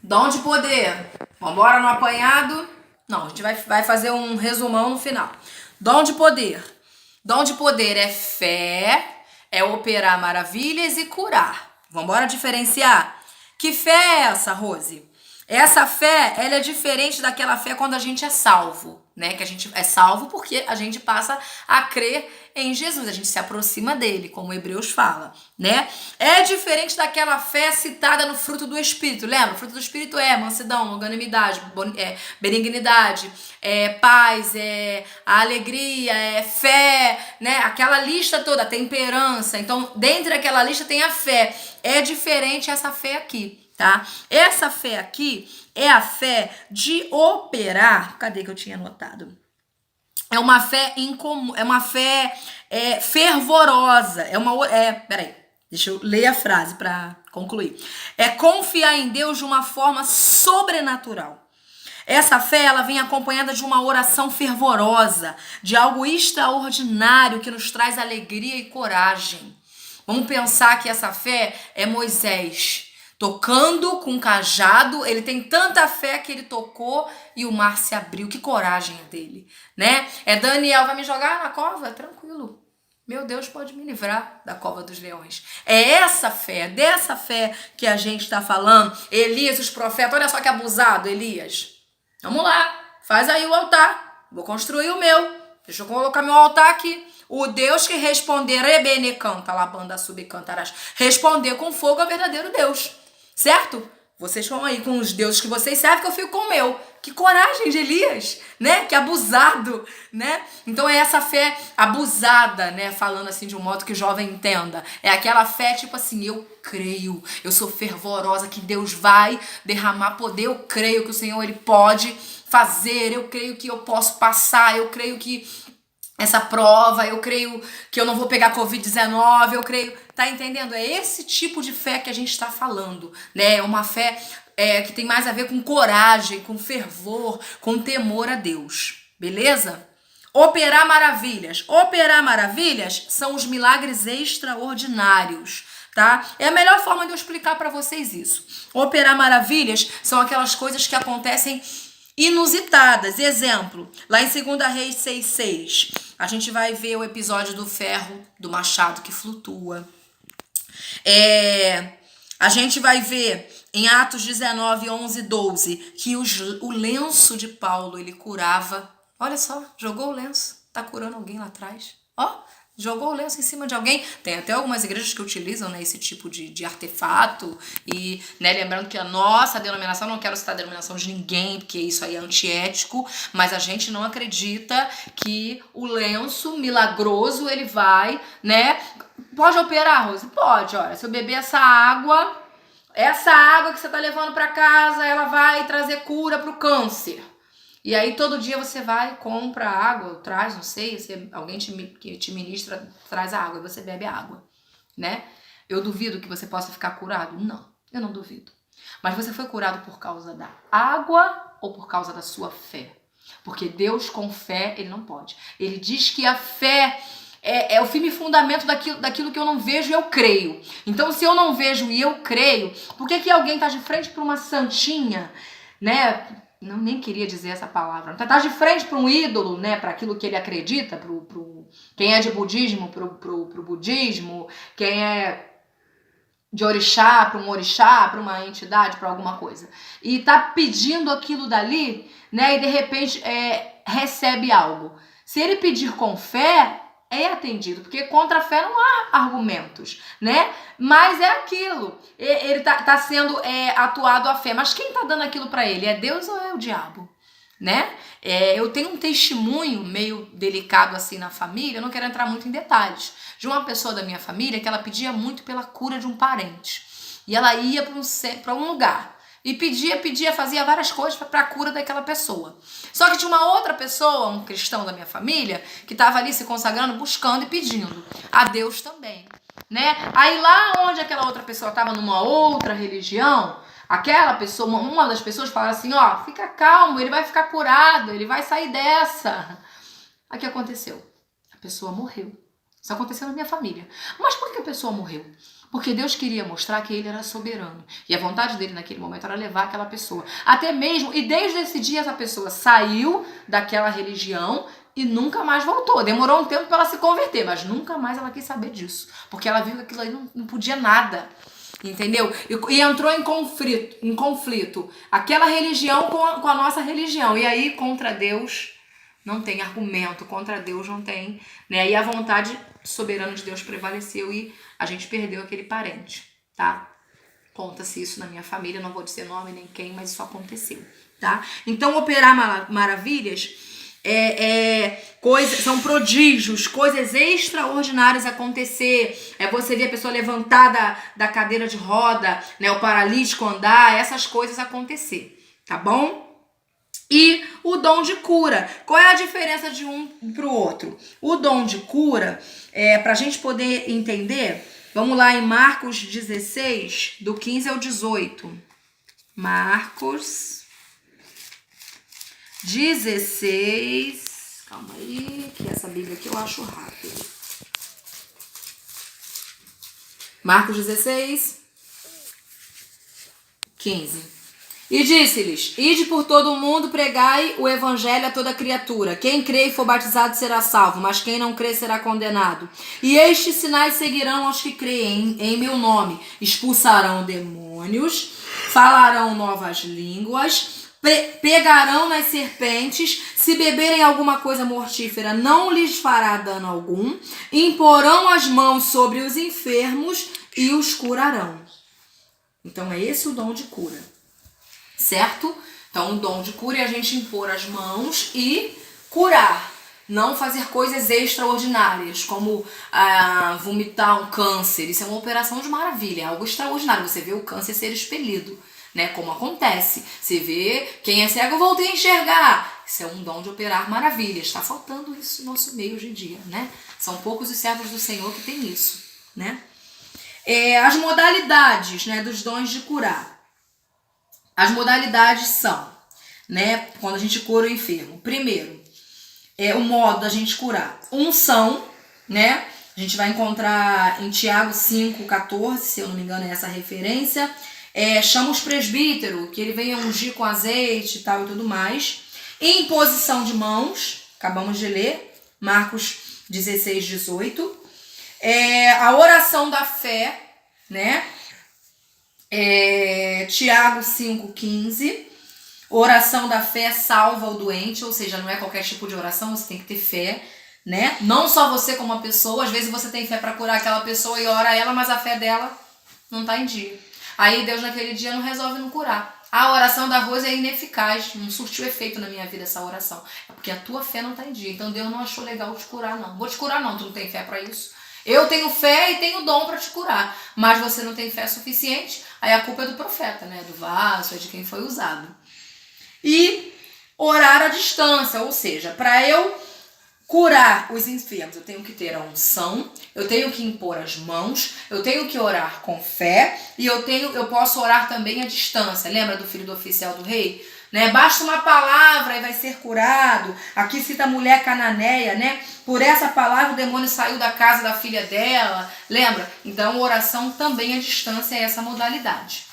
Dom de poder. Vambora no apanhado? Não, a gente vai fazer um resumão no final. Dom de poder. Dom de poder é fé, é operar maravilhas e curar. Vambora diferenciar? Que fé é essa, Rose? Essa fé, ela é diferente daquela fé quando a gente é salvo, né? Que a gente é salvo porque a gente passa a crer em Jesus, a gente se aproxima dele, como Hebreus fala, né? É diferente daquela fé citada no fruto do Espírito, lembra? O fruto do Espírito é mansidão, longanimidade, benignidade, paz, a alegria, fé, né? Aquela lista toda, temperança. Então, dentro daquela lista tem a fé. É diferente essa fé aqui, tá? Essa fé aqui é a fé de operar. Cadê que eu tinha anotado? É uma fé incomum, é uma fé fervorosa. Peraí, deixa eu ler a frase para concluir. É confiar em Deus de uma forma sobrenatural. Essa fé, ela vem acompanhada de uma oração fervorosa, de algo extraordinário que nos traz alegria e coragem. Vamos pensar que essa fé é Moisés tocando com um cajado, ele tem tanta fé que ele tocou e o mar se abriu. Que coragem dele, né? É Daniel, vai me jogar na cova? Tranquilo. Meu Deus pode me livrar da cova dos leões. É essa fé, dessa fé que a gente está falando. Elias, os profetas, olha só que abusado, Elias. Vamos lá, faz aí o altar. Vou construir o meu. Deixa eu colocar meu altar aqui. O Deus que responder, Rebene canta, labanda subcantarás. Responder com fogo é o verdadeiro Deus. Certo? Vocês vão aí com os deuses que vocês servem, que eu fico com o meu. Que coragem de Elias, né? Que abusado, né? Então é essa fé abusada, né? Falando assim de um modo que o jovem entenda. É aquela fé tipo assim, eu creio, eu sou fervorosa que Deus vai derramar poder, eu creio que o Senhor ele pode fazer, eu creio que eu posso passar, eu creio que essa prova, eu creio que eu não vou pegar Covid-19, eu creio... Tá entendendo? É esse tipo de fé que a gente está falando, né? É uma fé que tem mais a ver com coragem, com fervor, com temor a Deus. Beleza? Operar maravilhas. Operar maravilhas são os milagres extraordinários, tá? É a melhor forma de eu explicar para vocês isso. Operar maravilhas são aquelas coisas que acontecem inusitadas. Exemplo, lá em 2 Reis 6,6, a gente vai ver o episódio do ferro, do machado que flutua. A gente vai ver em Atos 19, 11, 12, que o lenço de Paulo, ele curava. Olha só, jogou o lenço, tá curando alguém lá atrás. Ó, jogou o lenço em cima de alguém. Tem até algumas igrejas que utilizam, né, esse tipo de artefato. E, né, lembrando que a nossa denominação, não quero citar a denominação de ninguém, porque isso aí é antiético, mas a gente não acredita que o lenço milagroso, ele vai, né... Pode operar, Rose? Pode, olha. Se eu beber essa água que você tá levando para casa, ela vai trazer cura pro câncer. E aí todo dia você vai, compra água, traz, não sei, alguém que te ministra traz a água e você bebe a água, né? Eu duvido que você possa ficar curado? Não, eu não duvido. Mas você foi curado por causa da água ou por causa da sua fé? Porque Deus com fé, ele não pode. Ele diz que a fé é o firme fundamento daquilo que eu não vejo e eu creio. Então, se eu não vejo e eu creio, por que alguém tá de frente para uma santinha, né? Não, nem queria dizer essa palavra. Tá de frente para um ídolo, né? Para aquilo que ele acredita, quem é de budismo, pro budismo, quem é de orixá, para uma entidade, para alguma coisa. E tá pedindo aquilo dali, né? E de repente recebe algo. Se ele pedir com fé, é atendido, porque contra a fé não há argumentos, né? Mas é aquilo, ele tá sendo atuado a fé, mas quem tá dando aquilo para ele? É Deus ou é o diabo, né? Eu tenho um testemunho meio delicado assim na família, eu não quero entrar muito em detalhes, de uma pessoa da minha família que ela pedia muito pela cura de um parente, e ela ia para um lugar, e pedia, fazia várias coisas para a cura daquela pessoa. Só que tinha uma outra pessoa, um cristão da minha família, que estava ali se consagrando, buscando e pedindo a Deus também, né? Aí lá onde aquela outra pessoa estava numa outra religião, aquela pessoa, uma das pessoas falava assim, ó, fica calmo, ele vai ficar curado, ele vai sair dessa. Aí o que aconteceu? A pessoa morreu. Isso aconteceu na minha família. Mas por que a pessoa morreu? Porque Deus queria mostrar que ele era soberano. E a vontade dele naquele momento era levar aquela pessoa. Até mesmo, e desde esse dia essa pessoa saiu daquela religião e nunca mais voltou. Demorou um tempo para ela se converter, mas nunca mais ela quis saber disso. Porque ela viu que aquilo aí não podia nada. Entendeu? E entrou em conflito aquela religião com a nossa religião. E aí, contra Deus, não tem argumento. Contra Deus não tem, né? E a vontade soberana de Deus prevaleceu e a gente perdeu aquele parente, tá? Conta-se isso na minha família, não vou dizer nome nem quem, mas isso aconteceu, tá? Então, operar maravilhas são prodígios, coisas extraordinárias acontecer. Você ver a pessoa levantada da cadeira de roda, né? O paralítico andar, essas coisas acontecer, tá bom? E o dom de cura. Qual é a diferença de um para o outro? O dom de cura, para a gente poder entender, vamos lá em Marcos 16, do 15 ao 18. Marcos 16. Calma aí, que essa Bíblia aqui eu acho rápido. Marcos 16, 15. E disse-lhes: ide por todo o mundo, pregai o evangelho a toda criatura. Quem crê e for batizado será salvo, mas quem não crê será condenado. E estes sinais seguirão aos que creem em meu nome. Expulsarão demônios, falarão novas línguas, pegarão nas serpentes, se beberem alguma coisa mortífera não lhes fará dano algum, imporão as mãos sobre os enfermos e os curarão. Então é esse o dom de cura. Certo? Então, o dom de cura é a gente impor as mãos e curar. Não fazer coisas extraordinárias, como vomitar um câncer. Isso é uma operação de maravilha, é algo extraordinário. Você vê o câncer ser expelido, né? Como acontece. Você vê quem é cego volta a enxergar. Isso é um dom de operar maravilhas. Está faltando isso no nosso meio hoje em dia, né? São poucos os servos do Senhor que tem isso, né? As modalidades, né, dos dons de curar. As modalidades são, né, quando a gente cura o enfermo. Primeiro, o modo da gente curar. Unção, né? A gente vai encontrar em Tiago 5,14, se eu não me engano é essa a referência. Chama os presbíteros, que ele venha ungir com azeite e tal e tudo mais. Imposição de mãos, acabamos de ler, Marcos 16, 18. A oração da fé, né? Tiago 5,15. Oração da fé salva o doente, ou seja, não é qualquer tipo de oração, você tem que ter fé, né? Não só você como uma pessoa, às vezes você tem fé para curar aquela pessoa e ora ela, mas a fé dela não tá em dia. Aí Deus naquele dia não resolve não curar. A oração da Rose é ineficaz, não surtiu efeito na minha vida essa oração. É porque a tua fé não tá em dia, então Deus não achou legal te curar não. Vou te curar não, tu não tem fé para isso. Eu tenho fé e tenho dom para te curar, mas você não tem fé suficiente, aí a culpa é do profeta, né? Do vaso, é de quem foi usado. E orar à distância, ou seja, para eu curar os enfermos, eu tenho que ter a unção, eu tenho que impor as mãos, eu tenho que orar com fé e eu posso orar também à distância. Lembra do filho do oficial do rei? Né? Basta uma palavra e vai ser curado. Aqui cita a mulher cananeia, né? Por essa palavra o demônio saiu da casa da filha dela. Lembra? Então, oração também à distância é essa modalidade.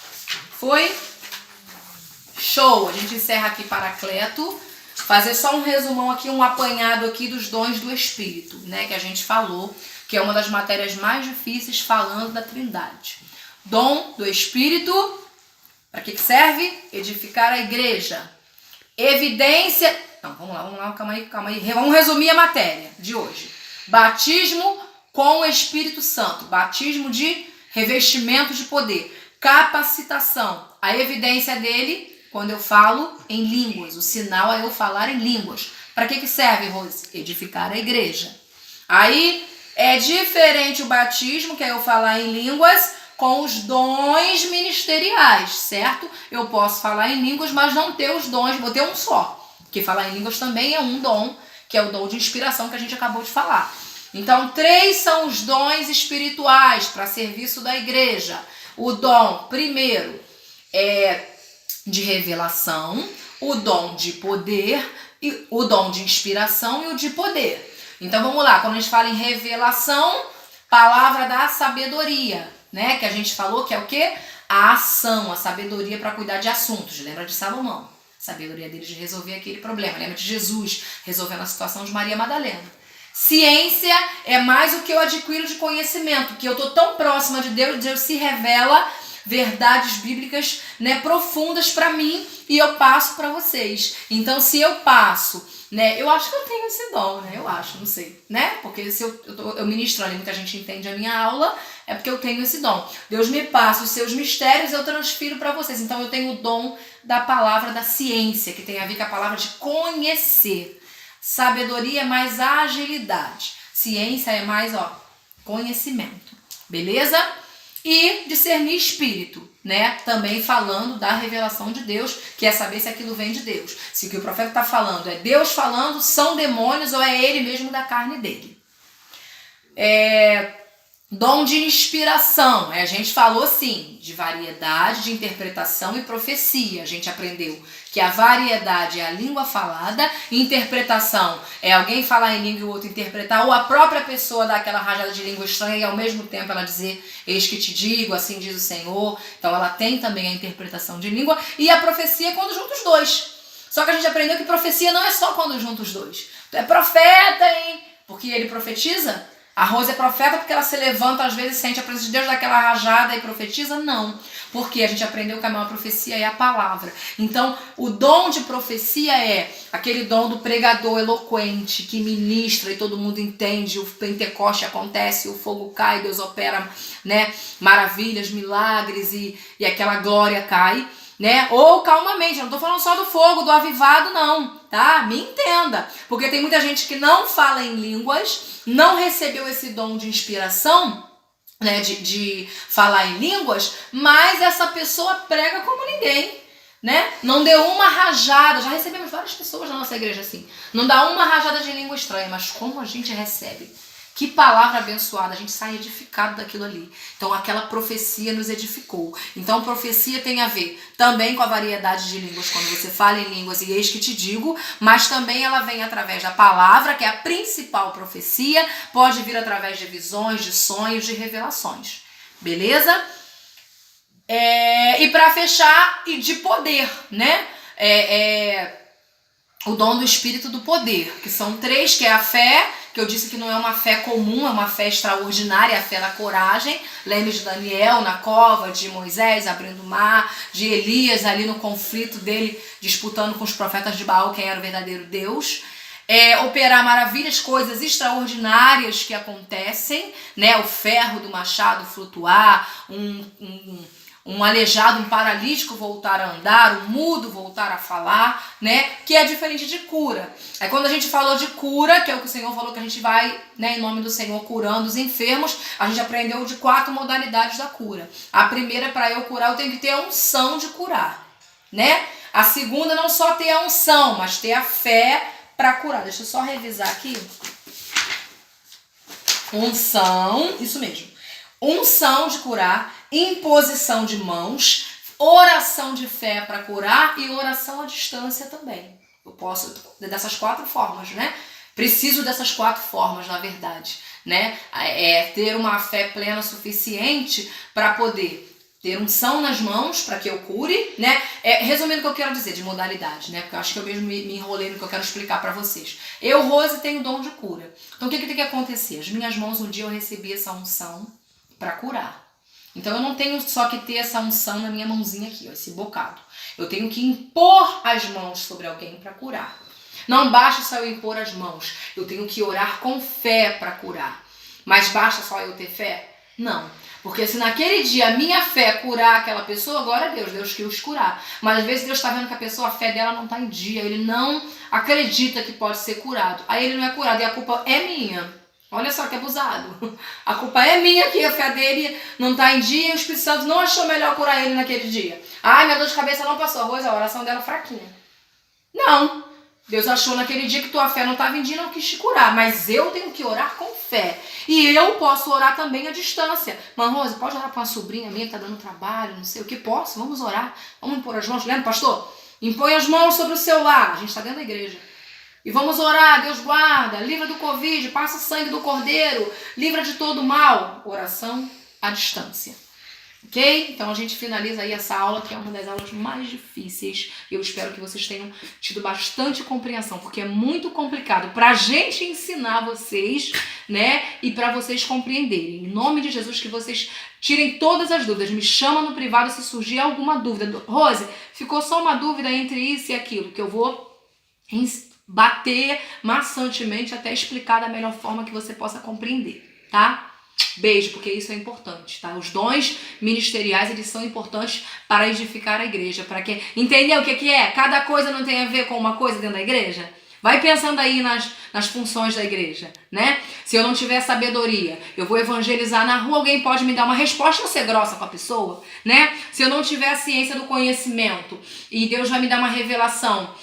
Foi? Show! A gente encerra aqui Paracleto. Fazer só um resumão aqui, um apanhado aqui dos dons do Espírito, né? Que a gente falou, que é uma das matérias mais difíceis falando da Trindade. Dom do Espírito. Para que serve? Edificar a igreja. Evidência... Não, vamos lá, calma aí. Vamos resumir a matéria de hoje. Batismo com o Espírito Santo. Batismo de revestimento de poder. Capacitação. A evidência dele, quando eu falo em línguas. O sinal é eu falar em línguas. Para que serve, Rose? Edificar a igreja. Aí é diferente o batismo, que é eu falar em línguas, com os dons ministeriais, certo? Eu posso falar em línguas, mas não ter os dons, vou ter um só. Porque falar em línguas também é um dom, que é o dom de inspiração que a gente acabou de falar. Então, 3 são os dons espirituais para serviço da igreja. O dom, primeiro, é de revelação, o dom de poder, e o dom de inspiração e o de poder. Então, vamos lá. Quando a gente fala em revelação, palavra da sabedoria. né? Que a gente falou que é o quê? A ação, a sabedoria para cuidar de assuntos. Lembra de Salomão? A sabedoria dele de resolver aquele problema. Lembra de Jesus resolvendo a situação de Maria Madalena. Ciência é mais o que eu adquiro de conhecimento, que eu tô tão próxima de Deus se revela verdades bíblicas, né, profundas para mim e eu passo para vocês. Então, se eu passo, né, eu acho que eu tenho esse dom, né, eu acho, não sei, né, porque se eu ministrando e muita gente entende a minha aula, é porque eu tenho esse dom. Deus me passa os seus mistérios, eu transfiro para vocês. Então, eu tenho o dom da palavra da ciência, que tem a ver com a palavra de conhecer. Sabedoria é mais agilidade. Ciência é mais, conhecimento. Beleza? E discernir espírito, né? Também falando da revelação de Deus, que é saber se aquilo vem de Deus. Se o que o profeta está falando é Deus falando, são demônios ou é ele mesmo da carne dele. Dom de inspiração. A gente falou, sim, de variedade, de interpretação e profecia. A gente aprendeu que a variedade é a língua falada, interpretação é alguém falar em língua e o outro interpretar, ou a própria pessoa dar aquela rajada de língua estranha e ao mesmo tempo ela dizer, eis que te digo, assim diz o Senhor. Então ela tem também a interpretação de língua. E a profecia é quando junta os dois. Só que a gente aprendeu que profecia não é só quando junta os dois. Tu é profeta, hein? Porque ele profetiza. A Rose é profeta porque ela se levanta, às vezes sente a presença de Deus, dá aquela rajada e profetiza? Não. Porque a gente aprendeu que a maior profecia é a palavra. Então, o dom de profecia é aquele dom do pregador eloquente, que ministra e todo mundo entende, o Pentecoste acontece, o fogo cai, Deus opera, né, maravilhas, milagres e aquela glória cai. Né? Ou calmamente, eu não tô falando só do fogo, do avivado, não, tá? Me entenda, porque tem muita gente que não fala em línguas, não recebeu esse dom de inspiração, né, de falar em línguas, mas essa pessoa prega como ninguém, né? Não deu uma rajada, já recebemos várias pessoas na nossa igreja assim, não dá uma rajada de língua estranha, mas como a gente recebe. Que palavra abençoada, a gente sai edificado daquilo ali. Então aquela profecia nos edificou. Então profecia tem a ver também com a variedade de línguas, quando você fala em línguas e eis que te digo, mas também ela vem através da palavra, que é a principal profecia, pode vir através de visões, de sonhos, de revelações. Beleza? E para fechar, e de poder, né? O dom do espírito do poder, que são 3, que é a fé, que eu disse que não é uma fé comum, é uma fé extraordinária, é a fé na coragem. Lembre de Daniel na cova, de Moisés abrindo o mar, de Elias ali no conflito dele, disputando com os profetas de Baal quem era o verdadeiro Deus. Operar maravilhas, coisas extraordinárias que acontecem, né? O ferro do machado flutuar, um aleijado, um paralítico voltar a andar, um mudo voltar a falar, né? Que é diferente de cura. Aí quando a gente falou de cura, que é o que o Senhor falou que a gente vai, né, em nome do Senhor, curando os enfermos, a gente aprendeu de 4 modalidades da cura. A primeira, para eu curar, eu tenho que ter a unção de curar, né? A segunda, não só ter a unção, mas ter a fé para curar. Deixa eu só revisar aqui. Unção, isso mesmo. Unção de curar, imposição de mãos, oração de fé para curar e oração à distância também. Eu posso, dessas 4 formas, né? Preciso dessas 4 formas, na verdade, né? Ter uma fé plena suficiente para poder ter unção nas mãos para que eu cure, né? Resumindo o que eu quero dizer de modalidade, né? Porque eu acho que eu mesmo me enrolei no que eu quero explicar para vocês. Eu, Rose, tenho o dom de cura. Então o que tem que acontecer? As minhas mãos, um dia eu recebi essa unção para curar. Então eu não tenho só que ter essa unção na minha mãozinha aqui, ó, esse bocado. Eu tenho que impor as mãos sobre alguém para curar. Não basta só eu impor as mãos, eu tenho que orar com fé para curar. Mas basta só eu ter fé? Não. Porque se naquele dia a minha fé curar aquela pessoa, glória a Deus, Deus quis curar. Mas às vezes Deus está vendo que a pessoa, a fé dela não está em dia, ele não acredita que pode ser curado. Aí ele não é curado e a culpa é minha. Olha só que abusado. A culpa é minha que a fé dele não está em dia e o Espírito Santo não achou melhor curar ele naquele dia. Ai, minha dor de cabeça não passou. Rose, a oração dela é fraquinha. Não. Deus achou naquele dia que tua fé não estava em dia e não quis te curar. Mas eu tenho que orar com fé. E eu posso orar também à distância. Mãe Rose, pode orar para uma sobrinha minha que está dando trabalho, não sei o que. Posso? Vamos orar. Vamos impor as mãos. Lembra, pastor? Impõe as mãos sobre o seu lar. A gente está dentro da igreja. E vamos orar, Deus guarda, livra do Covid, passa o sangue do Cordeiro, livra de todo mal. Oração à distância. Ok? Então a gente finaliza aí essa aula, que é uma das aulas mais difíceis. Eu espero que vocês tenham tido bastante compreensão, porque é muito complicado pra gente ensinar vocês, né? E pra vocês compreenderem. Em nome de Jesus, que vocês tirem todas as dúvidas. Me chama no privado se surgir alguma dúvida. Rose, ficou só uma dúvida entre isso e aquilo, que eu vou bater maçantemente até explicar da melhor forma que você possa compreender, tá? Beijo, porque isso é importante, tá? Os dons ministeriais, eles são importantes para edificar a igreja, para que... Entendeu o que é? Cada coisa não tem a ver com uma coisa dentro da igreja? Vai pensando aí nas funções da igreja, né? Se eu não tiver sabedoria, eu vou evangelizar na rua, alguém pode me dar uma resposta ou ser grossa com a pessoa, né? Se eu não tiver a ciência do conhecimento e Deus vai me dar uma revelação,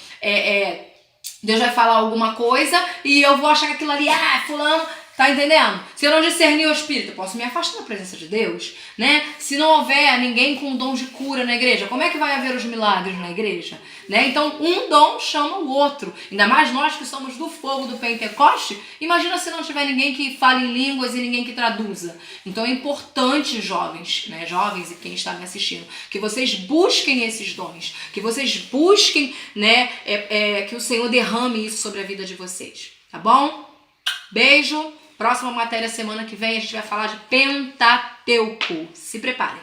Deus vai falar alguma coisa e eu vou achar que aquilo ali, fulano... Tá entendendo? Se eu não discernir o espírito, eu posso me afastar da presença de Deus, né? Se não houver ninguém com dom de cura na igreja, como é que vai haver os milagres na igreja? Né? Então, um dom chama o outro. Ainda mais nós que somos do fogo do Pentecoste. Imagina se não tiver ninguém que fale em línguas e ninguém que traduza. Então, é importante, jovens, né? Jovens e quem está me assistindo, que vocês busquem esses dons. Que vocês busquem, né? Que o Senhor derrame isso sobre a vida de vocês. Tá bom? Beijo. Próxima matéria semana que vem a gente vai falar de Pentateuco. Se preparem.